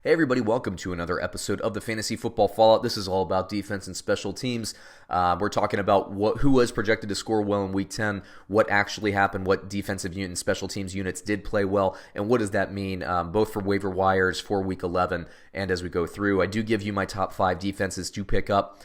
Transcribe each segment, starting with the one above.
Hey everybody, welcome to another episode of the Fantasy Football Fallout. This is all about defense and special teams. We're talking about who was projected to score well in Week 10, what actually happened, what defensive unit and special teams units did play well, and what does that mean both for waiver wires for Week 11 and as we go through. I do give you my top 5 defenses to pick up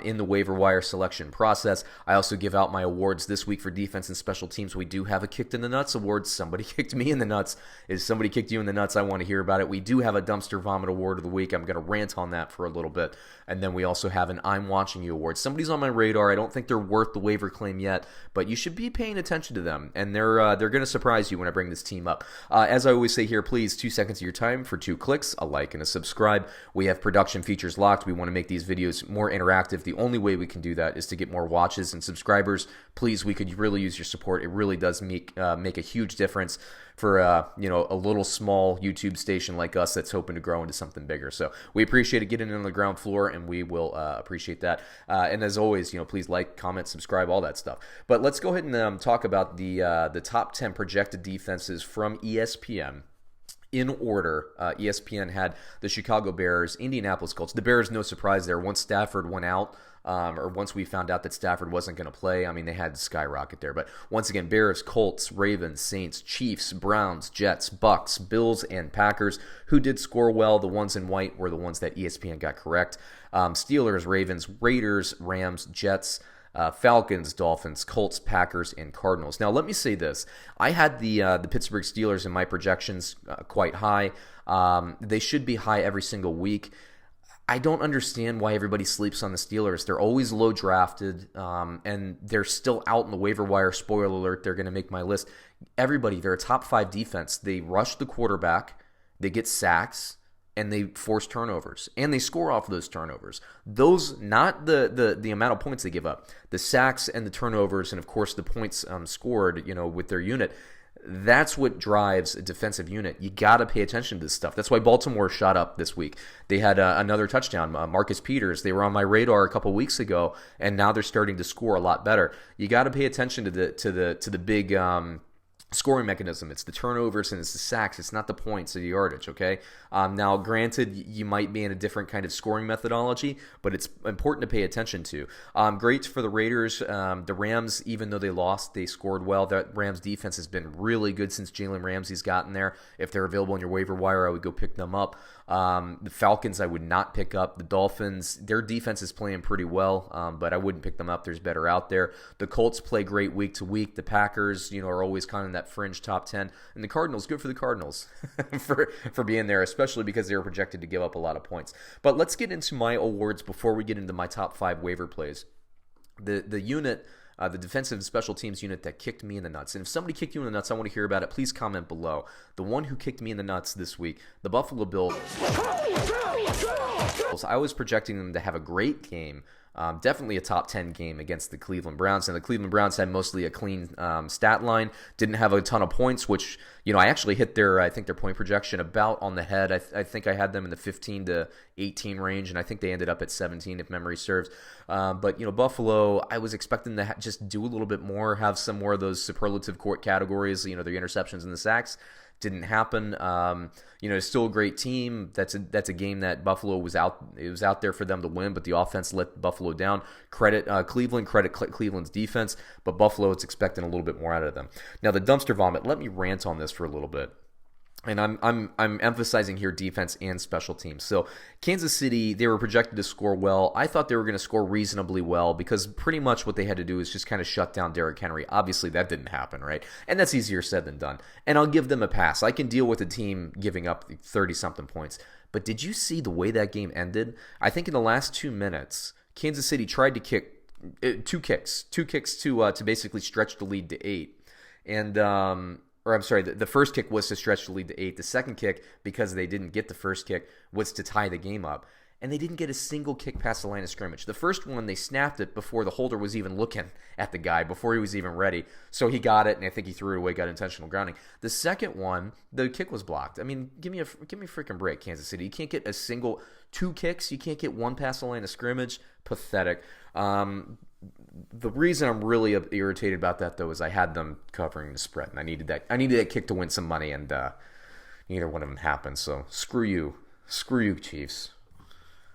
in the waiver wire selection process. I also give out my awards this week for defense and special teams. We do have a Kicked in the Nuts award. Somebody kicked me in the nuts. Is somebody kicked you in the nuts? I want to hear about it. We do have a Dumpster Vomit Award of the Week. I'm going to rant on that for a little bit. And then we also have an I'm Watching You award. Somebody's on my radar. I don't think they're worth the waiver claim yet, but you should be paying attention to them. And they're going to surprise you when I bring this team up. As I always say here, please, 2 seconds of your time for 2 clicks, a like, and a subscribe. We have production features locked. We want to make these videos more interactive. The only way we can do that is to get more watches and subscribers. Please, we could really use your support. It really does make a huge difference for a little small YouTube station like us that's hoping to grow into something bigger. So we appreciate it getting in on the ground floor, and we will appreciate that. And as always, please like, comment, subscribe, all that stuff. But let's go ahead and talk about the top 10 projected defenses from ESPN. In order, ESPN had the Chicago Bears, Indianapolis Colts. The Bears, no surprise there. Once Stafford went out, or once we found out that Stafford wasn't going to play, they had to skyrocket there. But once again, Bears, Colts, Ravens, Saints, Chiefs, Browns, Jets, Bucks, Bills, and Packers. Who did score well? The ones in white were the ones that ESPN got correct. Steelers, Ravens, Raiders, Rams, Jets, Falcons, Dolphins, Colts, Packers, and Cardinals. Now, let me say this. I had the Pittsburgh Steelers in my projections quite high. They should be high every single week. I don't understand why everybody sleeps on the Steelers. They're always low drafted, and they're still out in the waiver wire. Spoiler alert, they're going to make my list. Everybody, they're a top 5 defense. They rush the quarterback. They get sacks. And they force turnovers, and they score off of those turnovers. Those, not the amount of points they give up, the sacks and the turnovers, and of course the points scored, with their unit. That's what drives a defensive unit. You got to pay attention to this stuff. That's why Baltimore shot up this week. They had another touchdown. Marcus Peters. They were on my radar a couple weeks ago, and now they're starting to score a lot better. You got to pay attention to the big scoring mechanism. It's the turnovers and it's the sacks. It's not the points or the yardage, okay? Now, granted, you might be in a different kind of scoring methodology, but it's important to pay attention to. Great for the Raiders. The Rams, even though they lost, they scored well. That Rams defense has been really good since Jalen Ramsey's gotten there. If they're available on your waiver wire, I would go pick them up. The Falcons, I would not pick up. The Dolphins, their defense is playing pretty well, but I wouldn't pick them up. There's better out there. The Colts play great week to week. The Packers, are always kind of in that fringe top 10. And the Cardinals, good for the Cardinals for being there, especially because they were projected to give up a lot of points. But let's get into my awards before we get into my top 5 waiver plays. The unit, the defensive and special teams unit that kicked me in the nuts. And if somebody kicked you in the nuts, I want to hear about it. Please comment below. The one who kicked me in the nuts this week, the Buffalo Bills. I was projecting them to have a great game. Definitely a top 10 game against the Cleveland Browns. And the Cleveland Browns had mostly a clean stat line. Didn't have a ton of points, which, I actually hit their point projection about on the head. I think I had them in the 15 to 18 range, and I think they ended up at 17 if memory serves. But, Buffalo, I was expecting to just do a little bit more, have some more of those superlative court categories, the interceptions and the sacks. Didn't happen. It's still a great team. That's a game that Buffalo was out. It was out there for them to win, but the offense let Buffalo down. Credit Cleveland. Credit Cleveland's defense, but Buffalo is expecting a little bit more out of them. Now the dumpster vomit. Let me rant on this for a little bit. And I'm emphasizing here defense and special teams. So Kansas City, they were projected to score well. I thought they were going to score reasonably well because pretty much what they had to do is just kind of shut down Derrick Henry. Obviously, that didn't happen, right? And that's easier said than done. And I'll give them a pass. I can deal with a team giving up 30-something points. But did you see the way that game ended? I think in the last 2 minutes, Kansas City tried to kick 2 kicks to basically stretch the lead to 8. And the first kick was to stretch the lead to 8. The second kick, because they didn't get the first kick, was to tie the game up. And they didn't get a single kick past the line of scrimmage. The first one, they snapped it before the holder was even looking at the guy, before he was even ready. So he got it, and I think he threw it away, got intentional grounding. The second one, the kick was blocked. Give me a freaking break, Kansas City. You can't get a single 2 kicks. You can't get one past the line of scrimmage. Pathetic. The reason I'm really irritated about that, though, is I had them covering the spread, and I needed that kick to win some money, and neither one of them happened. So screw you, Screw you, Chiefs.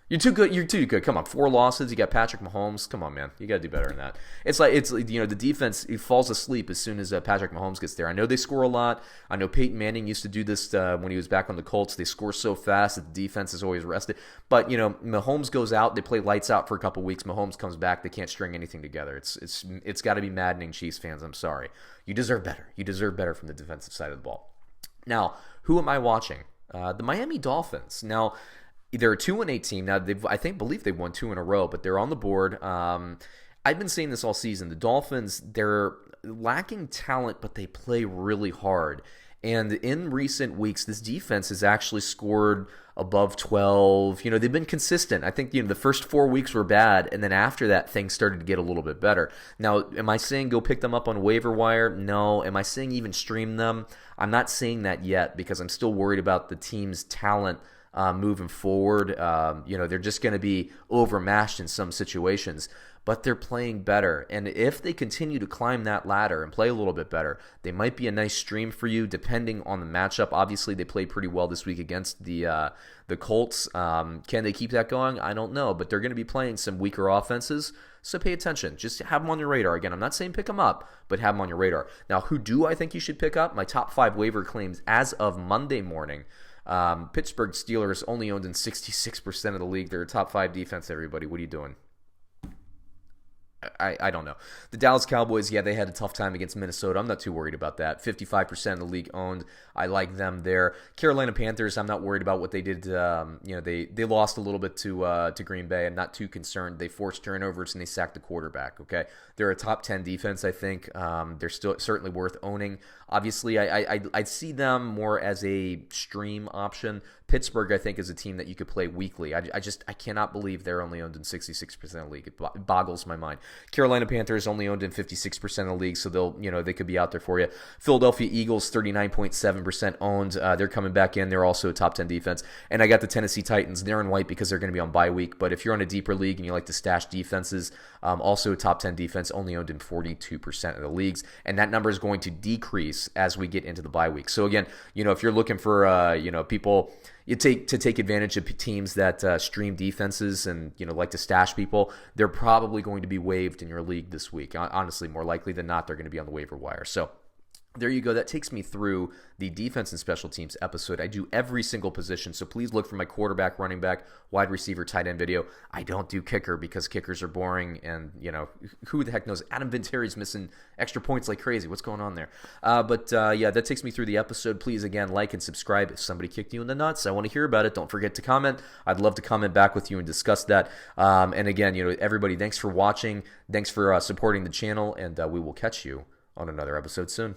You're too good. You're too good. Come on, 4 losses. You got Patrick Mahomes. Come on, man. You got to do better than that. It's the defense. It falls asleep as soon as Patrick Mahomes gets there. I know they score a lot. I know Peyton Manning used to do this when he was back on the Colts. They score so fast that the defense is always rested. But Mahomes goes out. They play lights out for a couple weeks. Mahomes comes back. They can't string anything together. It's got to be maddening, Chiefs fans. I'm sorry. You deserve better. You deserve better from the defensive side of the ball. Now, who am I watching? The Miami Dolphins. Now, they're a 2-8 team. Now, believe they've won 2 in a row, but they're on the board. I've been saying this all season. The Dolphins, they're lacking talent, but they play really hard. And in recent weeks, this defense has actually scored above 12. They've been consistent. I think, the first 4 weeks were bad, and then after that, things started to get a little bit better. Now, am I saying go pick them up on waiver wire? No. Am I saying even stream them? I'm not saying that yet because I'm still worried about the team's talent moving forward. They're just going to be overmatched in some situations, but they're playing better. And if they continue to climb that ladder and play a little bit better, they might be a nice stream for you depending on the matchup. Obviously, they played pretty well this week against the Colts. Can they keep that going? I don't know, but they're going to be playing some weaker offenses, so pay attention. Just have them on your radar. Again, I'm not saying pick them up, but have them on your radar. Now, who do I think you should pick up? My top 5 waiver claims as of Monday morning. Pittsburgh Steelers only owned in 66% of the league. They're a top 5 defense, everybody. What are you doing? I don't know. The Dallas Cowboys, they had a tough time against Minnesota. I'm not too worried about that. 55% of the league owned. I like them there. Carolina Panthers, I'm not worried about what they did. They lost a little bit to Green Bay. I'm not too concerned. They forced turnovers and they sacked the quarterback. Okay, they're a top 10 defense. I think they're still certainly worth owning. Obviously, I'd see them more as a stream option. Pittsburgh, I think, is a team that you could play weekly. I cannot believe they're only owned in 66% of the league. It boggles my mind. Carolina Panthers only owned in 56% of the league, so they could be out there for you. Philadelphia Eagles, 39.7% owned. They're coming back in. They're also a top 10 defense. And I got the Tennessee Titans. They're in white because they're going to be on bye week. But if you're on a deeper league and you like to stash defenses, also a top 10 defense, only owned in 42% of the leagues. And that number is going to decrease as we get into the bye week. So again, if you're looking for people take advantage of teams that stream defenses and like to stash people, they're probably going to be waived in your league this week. Honestly, more likely than not, they're going to be on the waiver wire. So there you go. That takes me through the defense and special teams episode. I do every single position, so please look for my quarterback, running back, wide receiver, tight end video. I don't do kicker because kickers are boring, and who the heck knows? Adam Vinatieri's missing extra points like crazy. What's going on there? But that takes me through the episode. Please, again, like and subscribe. If somebody kicked you in the nuts, I want to hear about it. Don't forget to comment. I'd love to comment back with you and discuss that. And again, everybody, thanks for watching. Thanks for supporting the channel, and we will catch you on another episode soon.